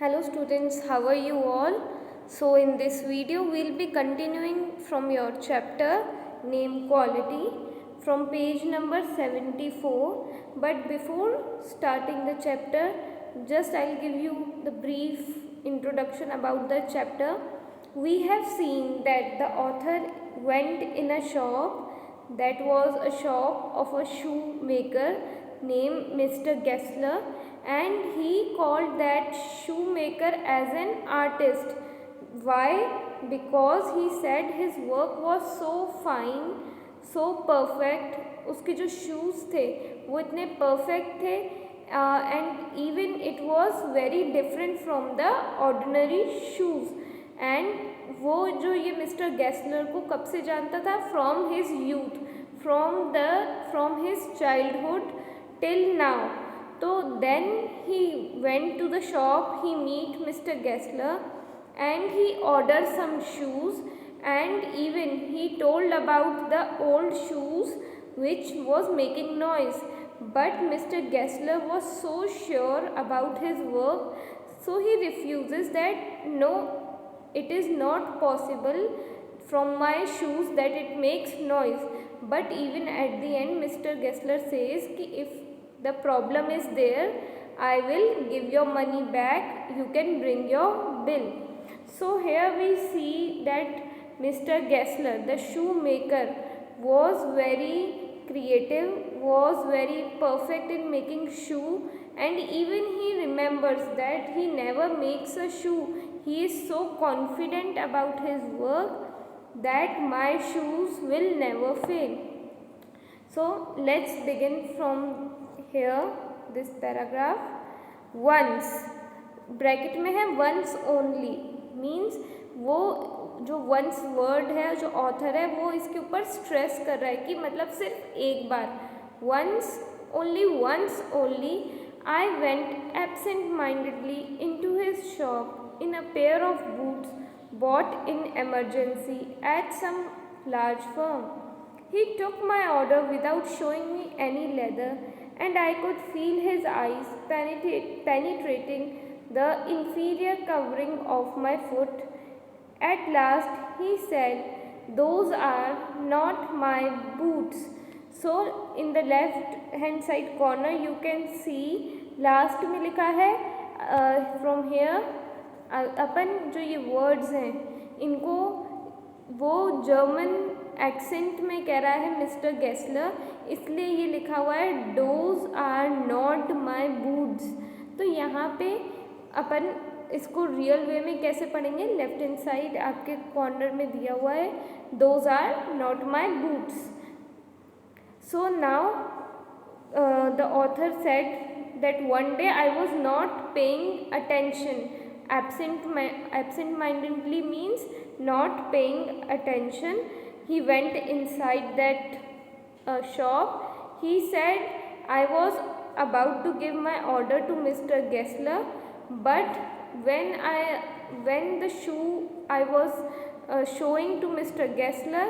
Hello students, how are you all? So in this video we'll be continuing from your chapter name quality from page number 74. But before starting the chapter, just I'll give you the brief introduction about the chapter. We have seen that the author went in a shop, that was a shop of a shoemaker named Mr. Gessler, and he called that shoemaker as an artist. Why? Because he said his work was so fine, so perfect. उसके जो shoes थे वो इतने perfect थे and even it was very different from the ordinary shoes. And वो जो ये mister गैसलर को कब से जानता था? From his youth, from his childhood till now. So then he went to the shop, he meet Mr. Gessler and he ordered some shoes, and even he told about the old shoes which was making noise. But Mr. Gessler was so sure about his work, so he refuses that no, it is not possible from my shoes that it makes noise. But even at the end Mr. Gessler says कि if the problem is there, I will give your money back, you can bring your bill. So here we see that Mr. Gessler, the shoemaker, was very creative, was very perfect in making shoe, and even he remembers that he never makes a shoe. He is so confident about his work that my shoes will never fail. So let's begin from here this paragraph. Once bracket में है once only means वो जो once word है जो author है वो इसके ऊपर स्ट्रेस कर रहा है कि मतलब सिर्फ एक बार. once only I went absent-mindedly into his shop in a pair of boots bought in emergency at some large firm. He took my order without showing me any leather, and I could feel his eyes penetrating the inferior covering of my foot. At last he said, "Those are not my boots." So in the left hand side corner you can see last में लिखा है from here. अपन जो ये words हैं इनको वो German accent में कह रहा है मिस्टर गैसलर, इसलिए ये लिखा हुआ है those are not my boots. तो यहाँ पे अपन इसको रियल वे में कैसे पढ़ेंगे? लेफ्ट हैंड साइड आपके कॉर्नर में दिया हुआ है those are not my boots. So now the author said that one day I was not paying attention. Absent-mindedly means not paying attention. He went inside that shop. He said I was about to give my order to Mr. Gessler, but when the shoe I was showing to Mr. Gessler,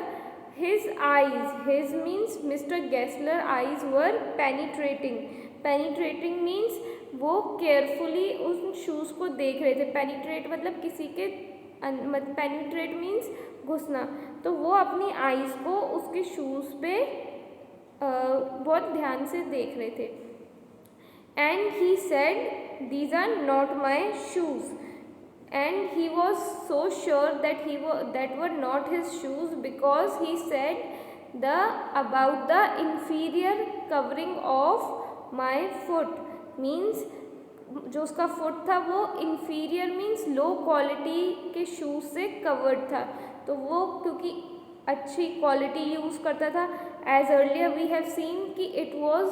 his eyes, his means Mr. Gessler eyes were penetrating. Penetrating means वो carefully उन shoes को देख रहे थे. Penetrate मतलब किसी के penetrate means घुसना. तो वो अपनी आईज़ को उसके शूज़ पे बहुत ध्यान से देख रहे थे. And he said these are not my shoes, and he was so sure that were not his shoes because he said about the inferior covering of my foot. Means जो उसका फुट था वो इंफीरियर मीन्स लो क्वालिटी के shoes से covered था. तो वो क्योंकि अच्छी क्वालिटी यूज़ करता था, as earlier we have seen कि it was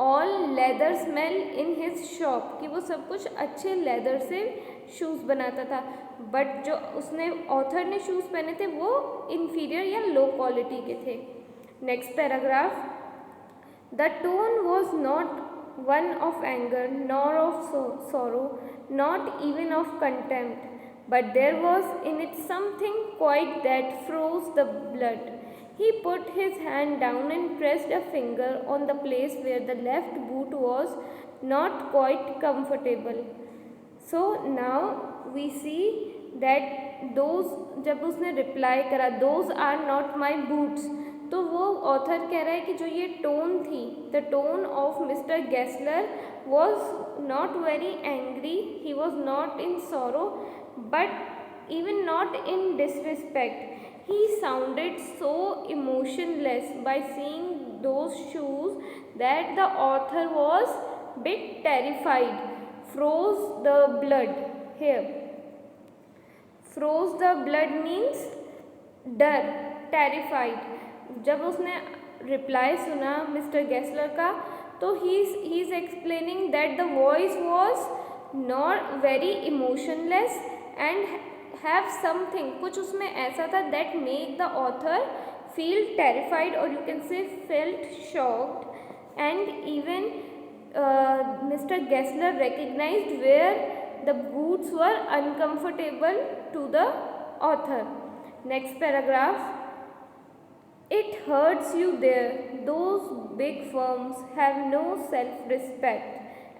all leather smell in his shop, कि वो सब कुछ अच्छे लेदर से शूज़ बनाता था. बट जो उसने ऑथर ने शूज़ पहने थे वो इंफीरियर या लो क्वालिटी के थे. Next paragraph. The tone was not one of anger, nor of sorrow, not even of contempt, but there was in it something quite that froze the blood. He put his hand down and pressed a finger on the place where the left boot was not quite comfortable. So now we see that those, जब उसने reply करा those are not my boots, तो वो author कह रहा है कि जो ये टोन थी, the tone of mister Gessler was not very angry, he was not in sorrow, but even not in disrespect. He sounded so emotionless by seeing those shoes that the author was bit terrified. Froze the blood. Here, froze the blood means डर, terrified. जब उसने reply सुना mister Gessler का, तो he is explaining that the voice was not very emotionless and have something, कुछ उसमें ऐसा था that make the author feel terrified और you can say felt shocked. And even mister Gessler recognized where the boots were uncomfortable to the author. Next paragraph. It hurts you there. Those big firms have no self-respect.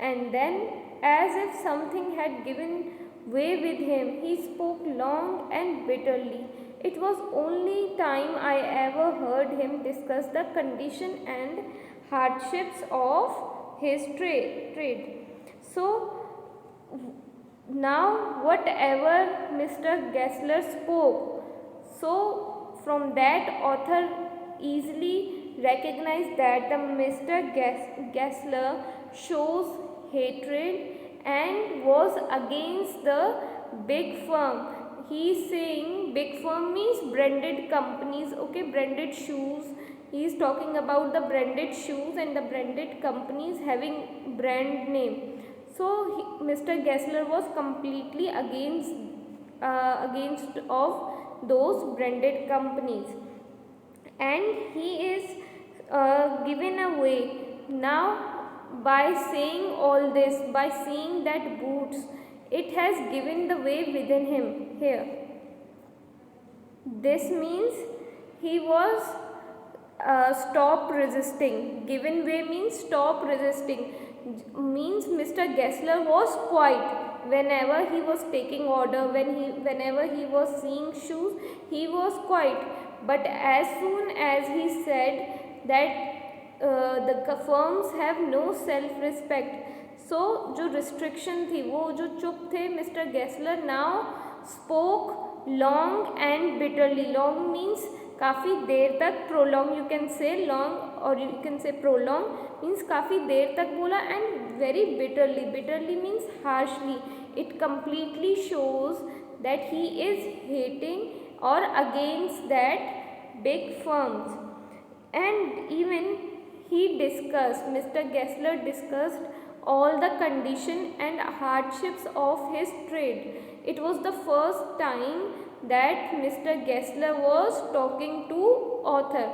And then, as if something had given way with him, he spoke long and bitterly. It was only time I ever heard him discuss the condition and hardships of his trade. So now whatever Mr. Geisler spoke, so from that author easily recognized that the Mr. Geisler shows hatred and was against the big firm. He is saying big firm means branded companies, okay, branded shoes. He is talking about the branded shoes and the branded companies having brand name. So Mr. Geisler was completely against of those branded companies, and he is given away now by saying all this, by seeing that boots, it has given the way within him. Here, this means he was stop resisting. Given way means stop resisting, means Mr. Geisler was quiet whenever he was taking order, whenever he was seeing shoes, he was quiet. But as soon as he said that the firms have no self respect, so जो restriction थी, वो जो चुप थे mister Gessler, now spoke long and bitterly. Long means काफ़ी देर तक, prolong you can say long or you can say prolong means काफ़ी देर तक बोला, and very bitterly. Bitterly means harshly. It completely shows that he is hating or against that big firms. And even he discussed, Mr. Geisler discussed all the condition and hardships of his trade. It was the first time that Mr. Geisler was talking to author.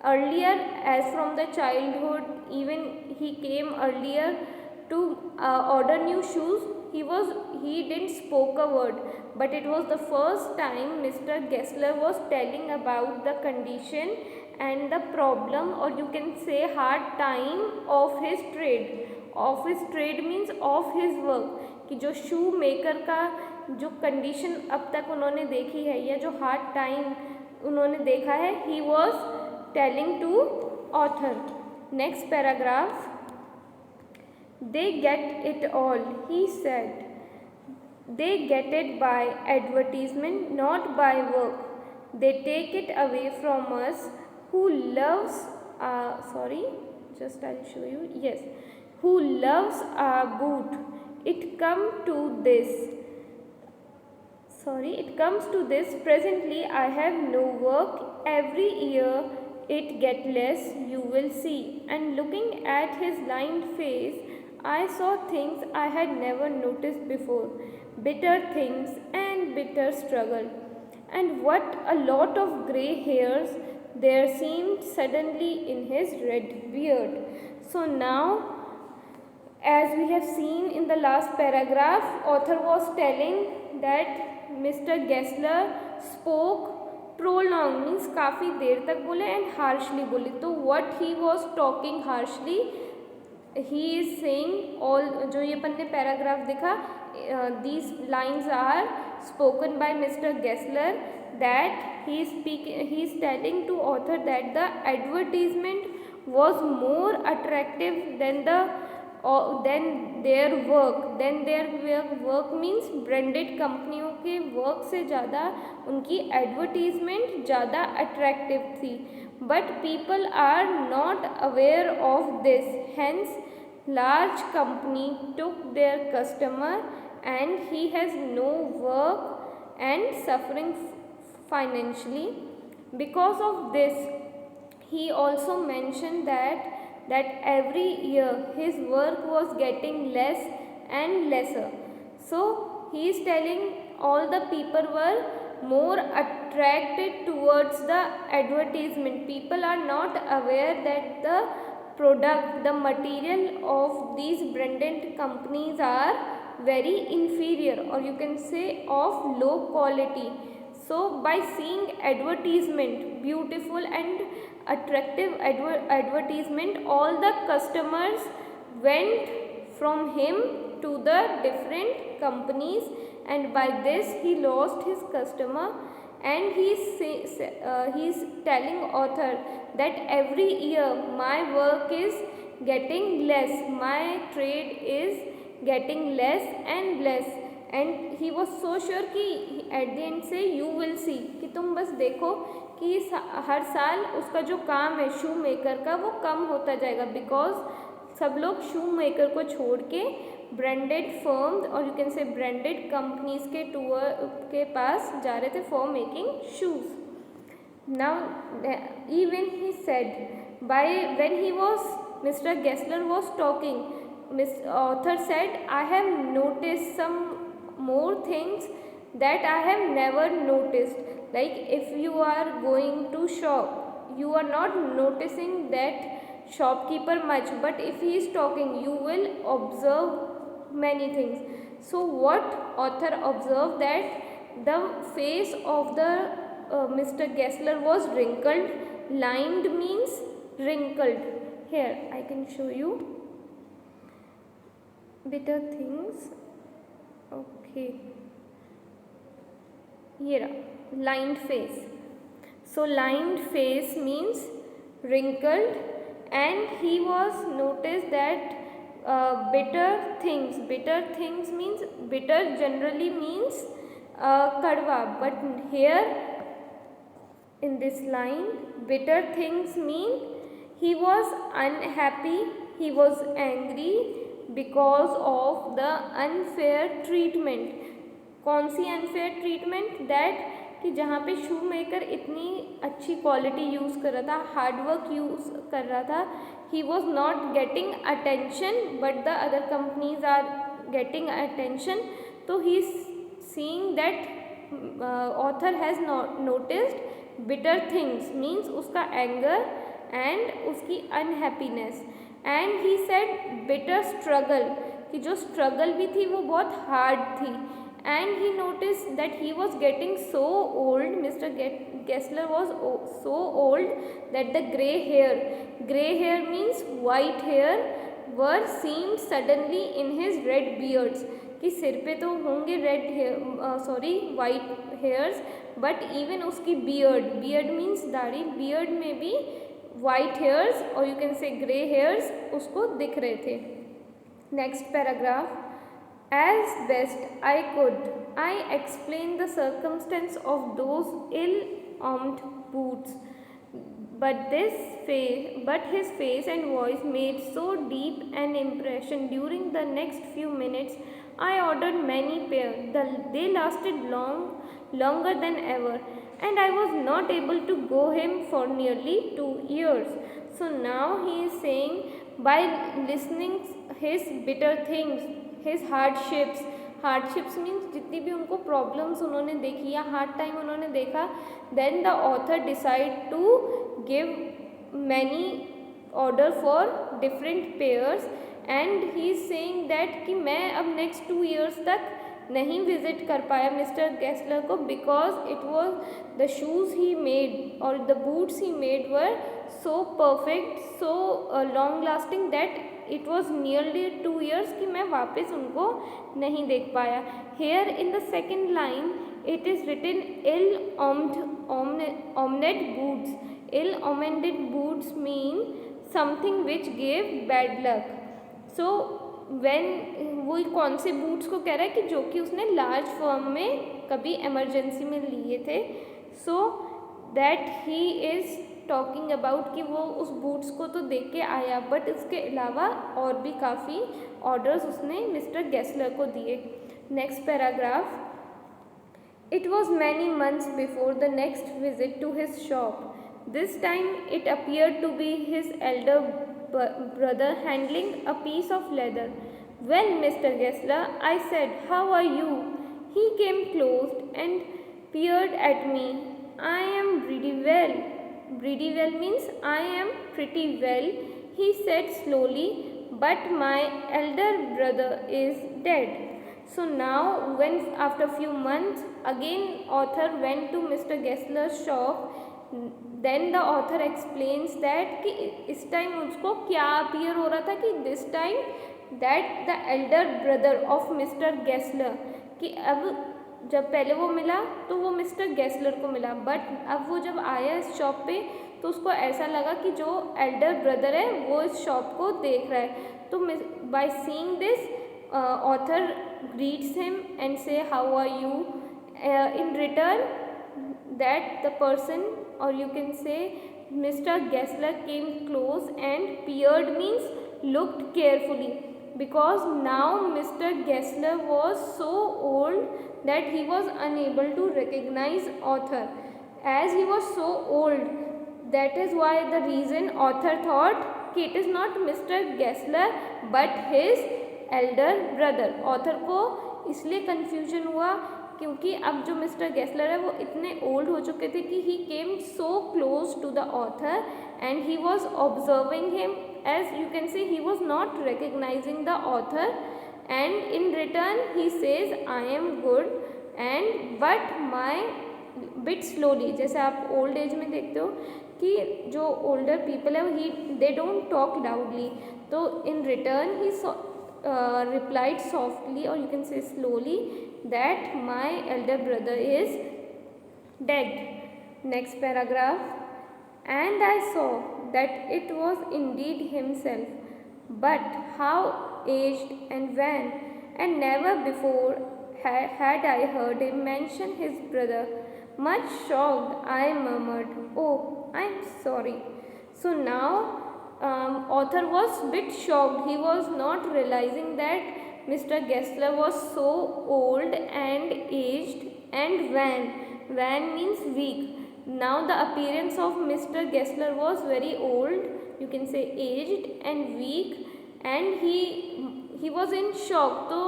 Earlier, as from the childhood, even he came earlier to order new shoes, he didn't spoke a word, but it was the first time Mr. Geisler was telling about the condition and the problem, or you can say hard time of his trade. Of his trade means of his work, कि जो शू maker का जो condition अब तक उन्होंने देखी है या जो हार्ड टाइम उन्होंने देखा है, he was telling to author. Next paragraph. They get it all, he said. They get it by advertisement, not by work. They take it away from us who loves just I'll show you. Yes, who loves our boot. It comes to this. Presently I have no work. Every year it get less, you will see. And looking at his lined face, I saw things I had never noticed before. Bitter things and bitter struggle. And what a lot of grey hairs there seemed suddenly in his red beard. So now, as we have seen in the last paragraph, author was telling that Mr. Geisler spoke prolonged, means काफ़ी देर तक बोले, and harshly बोले. तो what he was talking harshly, he is saying all, जो ये अपन ने paragraph देखा, these lines are spoken by Mr. Gessler, that he is telling to author that the advertisement was more attractive than their work means branded कंपनियों के work से ज़्यादा उनकी advertisement ज़्यादा अट्रैक्टिव थी. But people are not aware of this, hence large company took their customer and he has no work and suffering financially. Because of this, he also mentioned that every year his work was getting less and lesser. So he is telling all the people were more attracted towards the advertisement. People are not aware that the product, the material of these branded companies are very inferior, or you can say of low quality. So by seeing advertisement, beautiful and attractive advertisement, all the customers went from him to the different companies, and by this he lost his customer. And he is telling author that every year my work is getting less, my trade is getting less and less. And he was so sure कि at the end से you will see, कि तुम बस देखो कि हर साल उसका जो काम है शू मेकर का वो कम होता जाएगा, बिकॉज सब लोग शू मेकर को छोड़ के ब्रांडेड फर्म्स और यू कैन से ब्रांडेड कंपनीज के पास जा रहे थे for making shoes. Now even he said by when he was mister Gessler was talking, author said, I have noticed some more things that I have never noticed. Like if you are going to shop, you are not noticing that shopkeeper much, but if he is talking, you will observe many things. So what author observed, that the face of the Mr. Gessler was wrinkled. Lined means wrinkled. Here I can show you better things. Okay, here lined face. So lined face means wrinkled, and he was noticed that bitter things means bitter generally means kadwa, but here in this line bitter things mean he was unhappy, he was angry because of the unfair treatment. कौन सी unfair treatment, that कि जहाँ पे शू maker इतनी अच्छी quality use कर रहा था, hard work use कर रहा था, he was not getting attention but the other companies are getting attention. तो he seeing that author has noticed bitter things means उसका एंगर एंड उसकी unhappiness. And he said bitter struggle, कि जो struggle भी थी वो बहुत हार्ड थी. And he noticed that he was getting so old, Mr. Gessler was so old that the grey hair means white hair, were seen suddenly in his red beards. कि सिर पे तो होंगे red hair white hairs, but even उसकी beard means दाढ़ी, beard में भी white hairs और you can say grey hairs उसको दिख रहे थे. Next paragraph. As best I could, I explained the circumstance of those ill-armed boots, but his face and voice made so deep an impression. During the next few minutes, I ordered many pairs. They lasted longer than ever, and I was not able to go him for nearly 2 years. So now he is saying, by listening his bitter things, his hardships means जितनी भी उनको problems उन्होंने देखी या hard time उन्होंने देखा, then the author decide to give many order for different pairs. And he is saying that कि मैं अब नेक्स्ट 2 years तक नहीं विजिट कर पाया मिस्टर गेस्लर को, because it was the shoes he made और the boots he made were so perfect, so long lasting that it was nearly 2 years कि मैं वापस उनको नहीं देख पाया. Here in the second line it is written ill-omened boots. Ill-omened boots mean something which gave bad luck. So when वो कौन से बूट्स को कह रहा है कि जो कि उसने लार्ज फर्म में कभी इमरजेंसी में लिए थे. So that he is talking about कि वो उस बूट्स को तो देख के आया, बट इसके अलावा और भी काफ़ी ऑर्डर्स उसने मिस्टर गेस्लर को दिए. Next paragraph. It was many months before the next visit to his shop. This time it appeared to be his elder brother handling a piece of leather. Well, Mr. Gessler, I said, how are you? He came close and peered at me. I am pretty well. Pretty well means I am pretty well, he said slowly, but my elder brother is dead. So now, when after few months, again author went to Mr. Gessler's shop. Then the author explains that कि इस time उसको क्या appear हो रहा था कि this time that the Elder brother of mister Gessler, कि अब जब पहले वो मिला तो वो मिस्टर गेस्लर को मिला, बट अब वो जब आया इस शॉप पे तो उसको ऐसा लगा कि जो एल्डर ब्रदर है वो इस शॉप को देख रहा है. तो by seeing this author greets him and say how are you. In return that the person, or you can say Mr. Gessler, came close and peered means looked carefully, because now Mr. Gessler was so old that he was unable to recognize author. As he was so old, that is why the reason author thought कि it is not Mr. Gessler but his elder brother. author को इसलिए confusion हुआ क्योंकि अब जो mister Gessler है वो इतने ओल्ड हो चुके थे कि he came so close to the author and he was observing him. As you can see he was not recognizing the author and in return he says I am good and but my bit slowly. जैसे आप old age में देखते हो कि जो older people है ही they don't talk loudly, तो इन return he replied softly, or you can say slowly, that my elder brother is dead. Next paragraph. And I saw that it was indeed himself, but how aged and wan, and never before had I heard him mention his brother. Much shocked, I murmured, oh, I am sorry. So now author was bit shocked. He was not realizing that Mr. Gessler was so old and aged and wan. Wan means weak. Now the appearance of Mr. Gessler was very old, you can say aged and weak, and he was in shock. तो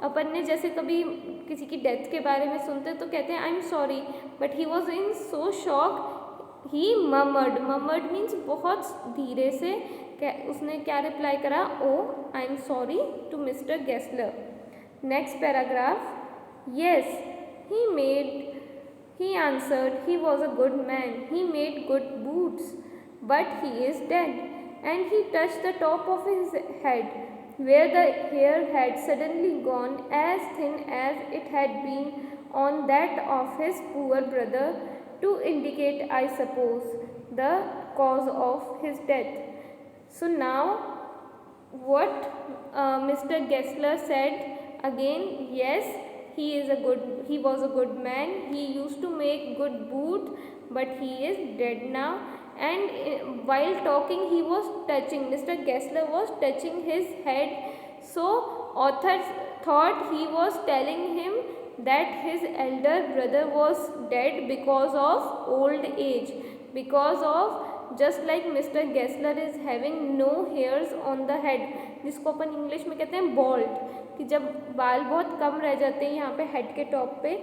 अपन ने जैसे कभी किसी की death के बारे में सुनते तो कहते हैं I am sorry, but he was in so shock. He murmured. Murmured means बहुत धीरे से उसने क्या रिप्लाई करा, oh I am sorry to mister Gessler. Next paragraph. Yes he answered, he was a good man, he made good boots, but he is dead. And he touched the top of his head, where the hair had suddenly gone as thin as it had been on that of his poor brother, to indicate, I suppose, the cause of his death. So now what Mr. Gessler said again, yes, he was a good man, he used to make good boot, but he is dead now. And while talking he was touching, Mr. Gessler was touching his head. So author thought he was telling him that his elder brother was dead because of old age, because of just like Mr. Gessler is having no hairs on the head, जिसको अपन English में कहते हैं bold, कि जब बाल बहुत कम रह जाते हैं यहाँ पे हेड के टॉप पे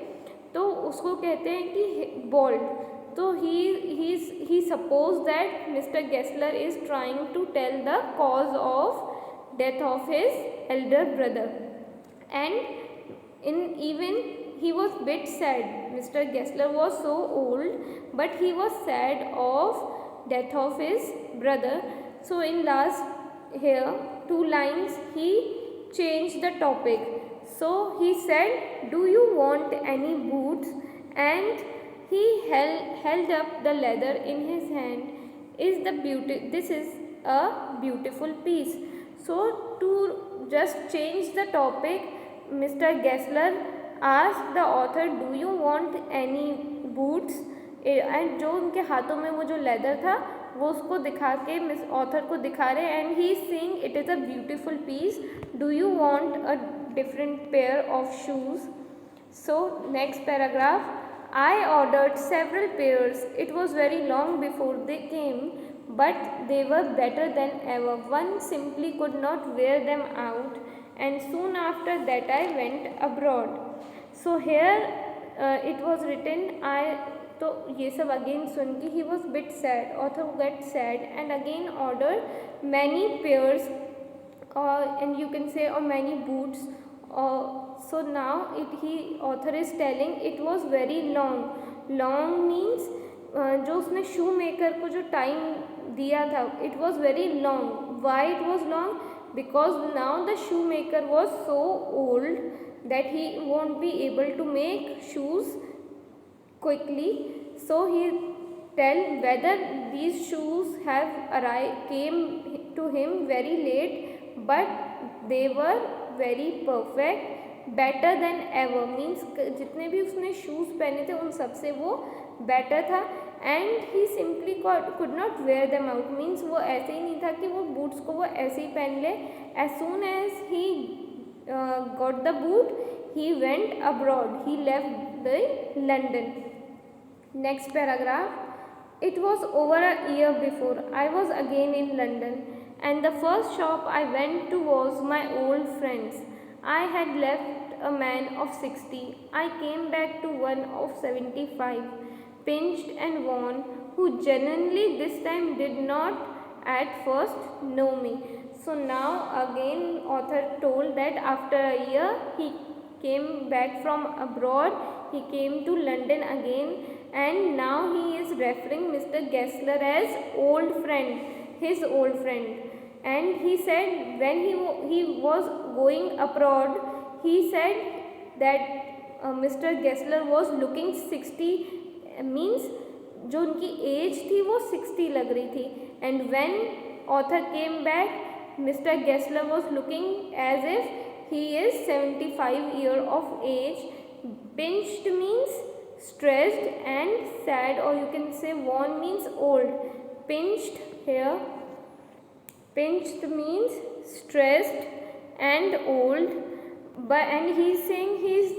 तो उसको कहते हैं कि बॉल्ड. तो he supposed that Mr. Gessler is trying to tell the cause of death of his elder brother. And even he was bit sad. Mr. Gessler was so old, but he was sad of death of his brother. So in last here 2 lines he changed the topic. So he said, do you want any boots? And he held up the leather in his hand. This is a beautiful piece. So to just change the topic, Mr. Gessler asked the author, do you want any boots? And जो उनके हाथों में वो जो leather था वो उसको दिखा के मिस ऑथर को दिखा रहे, and he saying it is a beautiful piece, do you want a different pair of shoes? So next paragraph, I ordered several pairs. It was very long before they came, but they were better than ever. One simply could not wear them out, and soon after that I went abroad. So here it was written, तो ये सब again सुन के he was bit sad, author get sad and again order many pairs and you can say और many boots. So now author is telling it was very long. Long means जो उसने shoe maker को जो time दिया था, it was very long. Why it was long? Because now the shoe maker was so old that he won't be able to make shoes quickly. So he tell whether these shoes have came to him very late, but they were very perfect, better than ever. means जितने भी उसने shoes पहने थे उन सब से वो better था. And he simply could not wear them out. means वो ऐसे ही नहीं था कि वो बूट्स को वो ऐसे ही पहन ले. as soon as he got the boot, he went abroad. He left the London. Next paragraph, it was over a year before I was again in London, and the first shop I went to was my old friend's. I had left a man of 60. I came back to one of 75, pinched and worn, who genuinely this time did not at first know me. So now again author told that after a year he came back from abroad, he came to London again, and now he is referring Mr. Gessler as old friend, his old friend. And he said when he was going abroad, he said that Mr. Gessler was looking 60, means जो उनकी as थी वो 60 लग रही थी. and when author came back, Mr. Gessler was looking as if he is 75 year of age. Pinched means stressed, and sad, or you can say worn means old. Pinched here, pinched means stressed and old, and he is saying he is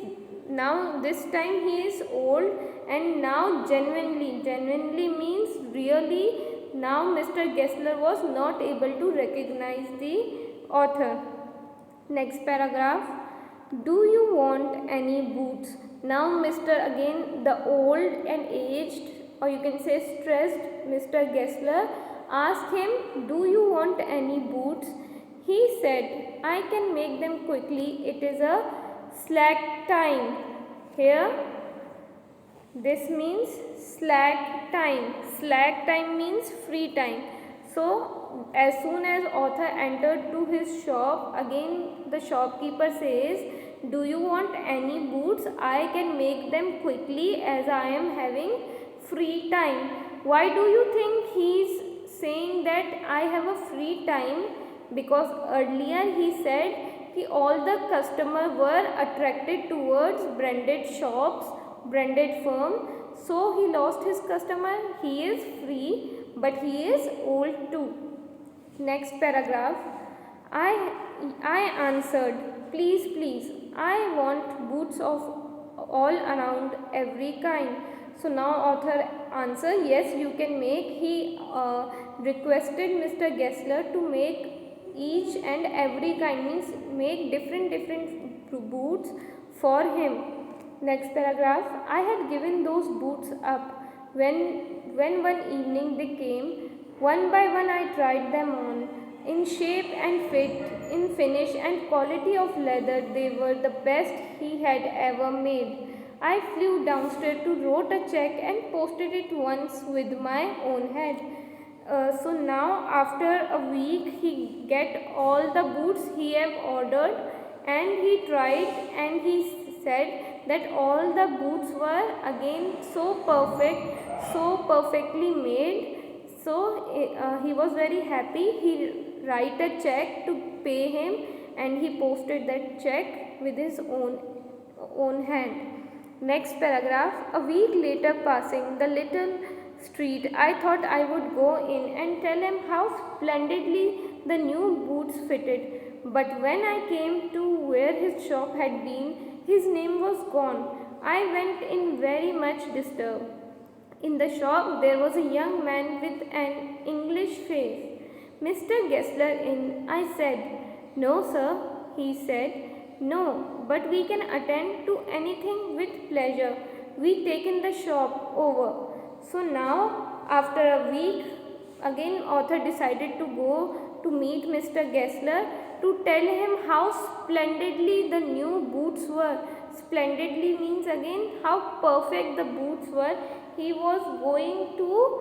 now this time he is old, and now genuinely means really. Now Mr. Gessler was not able to recognize the author. Next paragraph, do you want any boots? Now Mr. again the old and aged, or you can say stressed Mr. Gessler asked him, do you want any boots? He said, I can make them quickly. It is a slack time. Here this means slack time. Slack time means free time. So as soon as author entered to his shop, again the shopkeeper says, do you want any boots? I can make them quickly as I am having free time. Why do you think he is saying that I have a free time? Because earlier he said that all the customers were attracted towards branded shops, branded firm. So he lost his customer. He is free, but he is old too. Next paragraph, I answered, please, I want boots of all around every kind. So now author answer, yes you can make. He requested Mr. Gessler to make each and every kind, means make different boots for him. Next paragraph, I had given those boots up when one evening they came. One by one I tried them on. In shape and fit, in finish and quality of leather, they were the best he had ever made. I flew downstairs to wrote a check and posted it once with my own hand. So now after a week he get all the boots he have ordered, and he tried, and he said that all the boots were again so perfect, so perfectly made. So he was very happy. He write a check to pay him, and he posted that check with his own hand. Next paragraph. A week later, passing the little street, I thought I would go in and tell him how splendidly the new boots fitted. But when I came to where his shop had been, his name was gone. I went in very much disturbed. In the shop, there was a young man with an English face. Mr. Gessler in, I said. No, sir, he said. No, but we can attend to anything with pleasure. We taken the shop over. So now, after a week, again author decided to go to meet Mr. Gessler to tell him how splendidly the new boots were. Splendidly means again how perfect the boots were. He was going to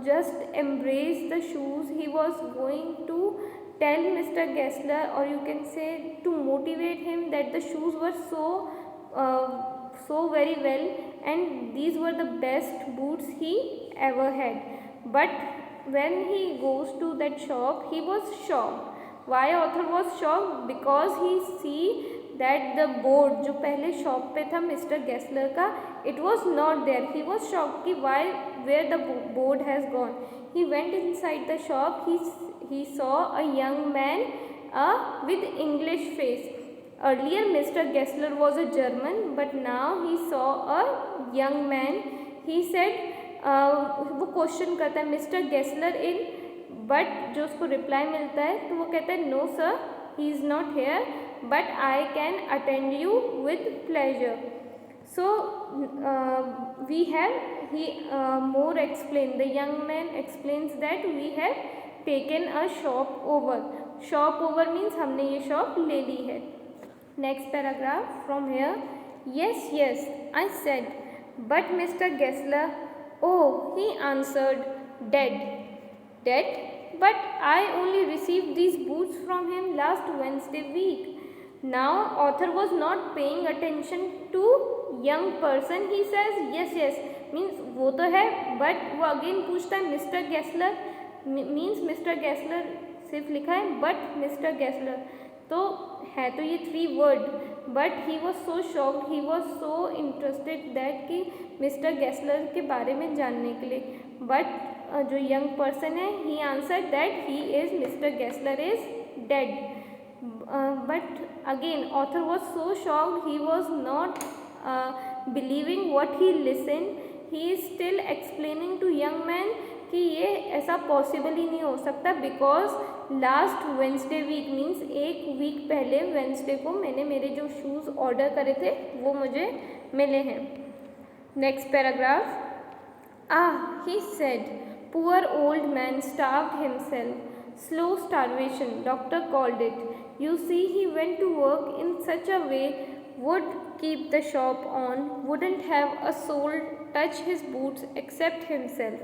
just embrace the shoes. He was going to tell Mr. Gessler, or you can say to motivate him, that the shoes were so very well, and these were the best boots he ever had. But when he goes to that shop, he was shocked. Why author was shocked? Because he see that the board जो पहले shop पे था mister Gessler का, it was not there. He was shocked कि where the board has gone. He went inside the shop. He saw a young man with English face. Earlier Mr. Gessler was a German, but now he saw a young man. He said वो question करता है mister Gessler in, but जो उसको reply मिलता है तो वो कहता है no sir, he is not here, but I can attend you with pleasure. So we have more explain. The young man explains that we have taken a shop over. Shop over means हमने ये shop ले ली है. Next paragraph from here. Yes, I said. But Mr. Gessler, oh, he answered, dead. Dead? But I only received these boots from him last Wednesday week. Now author was not paying attention to young person. He says yes means वो तो है, but वो again पूछता है mister Gessler, means mister Gessler सिर्फ लिखा है but mister Gessler, तो है तो ये 3 word, but he was so shocked, he was so interested that कि मिस्टर गेस्लर के बारे में जानने के लिए. but जो यंग पर्सन है, he answered that he is Mr. Gessler is dead. But again author was so shocked, he was not believing what he listened. He is still explaining to young man कि ये ऐसा possible ही नहीं हो सकता, because last Wednesday week means एक week पहले Wednesday को मैंने मेरे जो शूज़ ऑर्डर करे थे वो मुझे मिले हैं. Next paragraph. he said, poor old man starved himself. Slow starvation, doctor called it. You see, he went to work in such a way, would keep the shop on, wouldn't have a soul touch his boots except himself.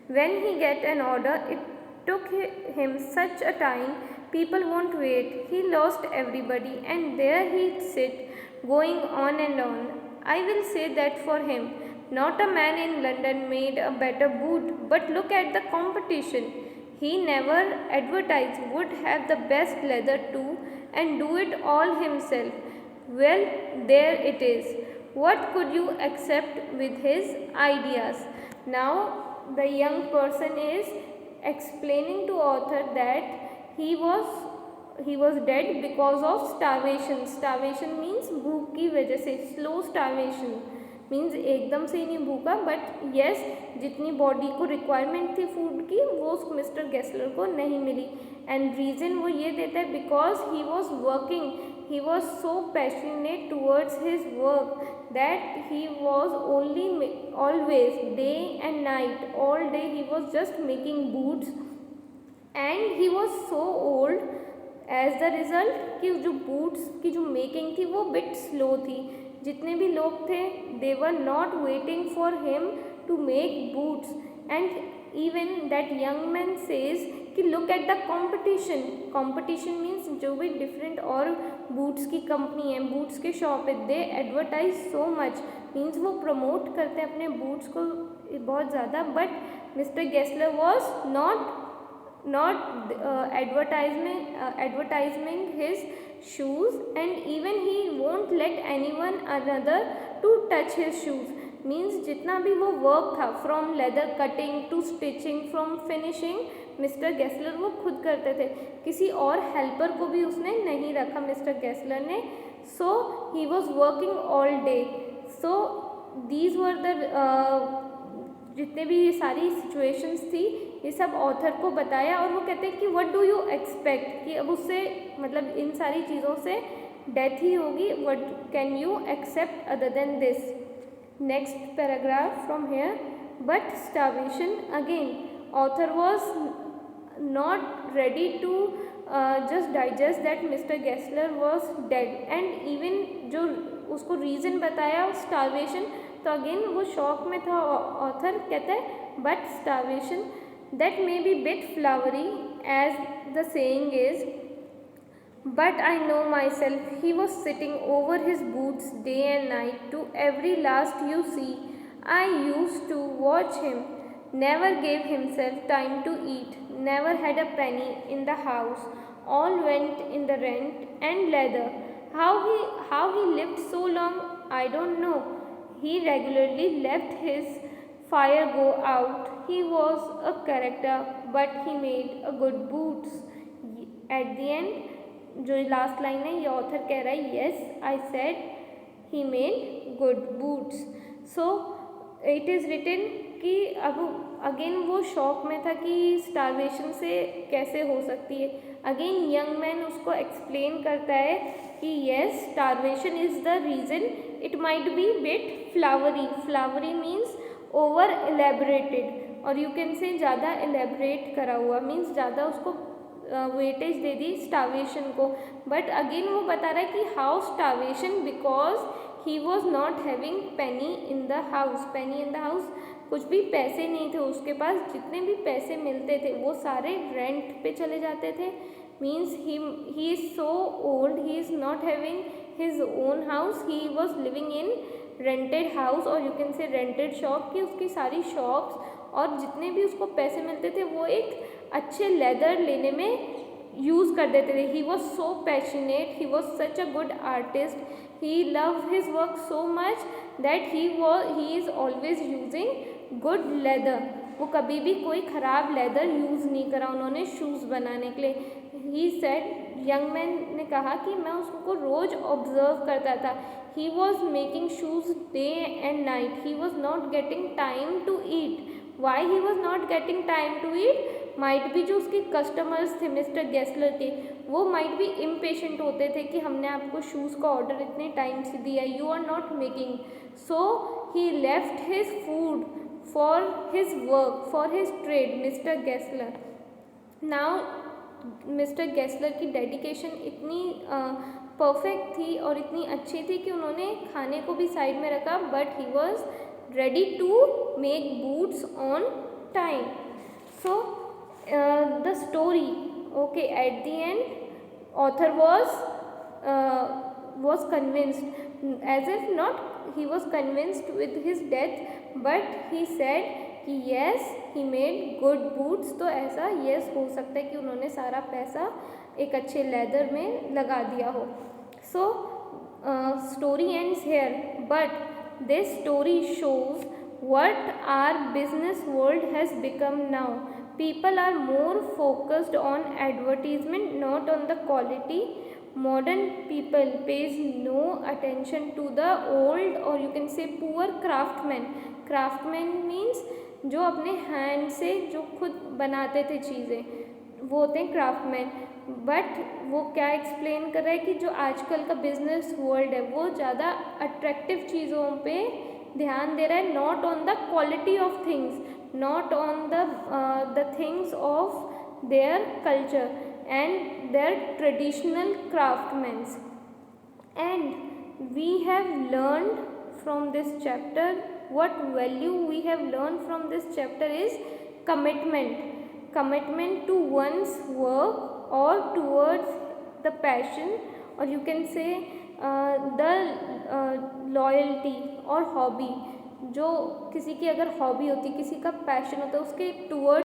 When he get an order, it took him such a time, people won't wait. He lost everybody, and there he'd sit, going on and on. I will say that for him. Not a man in London made a better boot, but look at the competition. He never advertised, would have the best leather too, and do it all himself. Well, there it is. What could you accept with his ideas? Now, the young person is explaining to author that he was dead because of starvation. Starvation means भूख की वजह से. Slow starvation means एकदम से ही नहीं भूखा, but yes जितनी body को रिक्वायरमेंट थी फूड की वो उस मिस्टर गेस्लर को नहीं मिली. एंड रीज़न वो ये देता है because he was working, he was so passionate towards his work that he was only always day and night, all day he was just making boots, and he was so old age the result कि जो boots की जो making थी वो bit slow थी. जितने भी लोग थे they were not waiting for him to make boots, and even that young man says कि look at the competition. Competition means जो भी different और boots की कंपनी है, boots के शॉप है, they advertise so much means वो promote करते हैं अपने boots को बहुत ज़्यादा, but Mr. Gessler was not advertising his shoes, and even he won't let anyone another to touch his shoes. Means जितना भी वो वर्क था from leather cutting to stitching from finishing mister Gessler वो खुद करते थे, किसी और हेल्पर को भी उसने नहीं रखा मिस्टर गेस्लर ने. So he was working all day. So these were the जितने भी ये सारी सिचुएशंस थी ये सब ऑथर को बताया, और वो कहते हैं कि व्हाट डू यू एक्सपेक्ट, कि अब उससे मतलब इन सारी चीज़ों से डेथ ही होगी, what can you accept other than this. Next paragraph from here, but starvation again. Author was not ready to just digest that Mr. Gessler was dead, and even जो उसको reason बताया starvation, तो again वो shock में था. Author कहता है but starvation that may be bit flowery as the saying is, but I know myself. He was sitting over his boots day and night to every last you see. I used to watch him. Never gave himself time to eat. Never had a penny in the house. All went in the rent and leather. How he lived so long, I don't know. He regularly left his fire go out. He was a character, but he made a good boots. At the end, जो last line है ये author कह रहा है yes I said he made good boots. So it is written कि अब again वो shock में था कि स्टारवेशन से कैसे हो सकती है. अगेन यंग मैन उसको एक्सप्लेन करता है कि yes starvation is the reason. It might be bit flowery. Flowery means over elaborated, और यू कैन से ज़्यादा एलेबरेट करा हुआ मीन्स ज़्यादा उसको वेटेज दे दी स्टारवेशन को. बट अगेन वो बता रहा है कि how starvation because he was not having Penney in the house. Penney in the house, कुछ भी पैसे नहीं थे उसके पास. जितने भी पैसे मिलते थे वो सारे रेंट पे चले जाते थे. Means he is so old, he is not having his own house, he was living in rented house, और you can say rented shop. कि उसकी सारी शॉप्स और जितने भी उसको पैसे मिलते थे वो एक अच्छे लेदर लेने में यूज़ कर देते थे. ही was so passionate, he was such a good artist, he love his work so much that he is always using good leather. वो कभी भी कोई ख़राब लेदर यूज़ नहीं करा उन्होंने शूज़ बनाने के लिए. ही सेड, यंग मैन ने कहा कि मैं उसको रोज़ ऑब्जर्व करता था. He was making shoes day and night. He was not getting time to eat. Why he was not getting time to eat? Might भी जो उसके कस्टमर्स थे मिस्टर गेस्लर के, वो माइट भी इम्पेशेंट होते थे कि हमने आपको शूज़ का ऑर्डर इतने टाइम से दिया, you are not making. So he left his food for his work, for his trade mister Gessler. Now mister Gessler की डेडिकेशन इतनी परफेक्ट थी और इतनी अच्छी थी कि उन्होंने खाने को भी साइड में रखा, but he was ready to make boots on time. So the story, okay, at the end author was convinced, as if not he was convinced with his death, but he said कि yes he made good boots. तो ऐसा yes हो सकता है कि उन्होंने सारा पैसा एक अच्छे लेदर में लगा दिया हो. So story ends here, but this story shows what our business world has become now. People are more focused on advertisement, not on the quality. Modern people pays no attention to the old, or you can say poor craftsmen. Craftsmen means जो अपने hand से जो खुद बनाते थे चीज़ें, वो होते हैं क्राफ्टमैन. बट वो क्या एक्सप्लेन कर रहा है कि जो आजकल का बिजनेस वर्ल्ड है वो ज़्यादा अट्रैक्टिव चीज़ों पे ध्यान दे रहा है, not on the quality of things, not on the things of their culture and their traditional craftsmans. And we have learned from this chapter, what value we have learned from this chapter is commitment to one's work or towards the passion, or you can say the loyalty और hobby, जो किसी की अगर hobby होती, किसी का passion होता है उसके टूवर्ड्स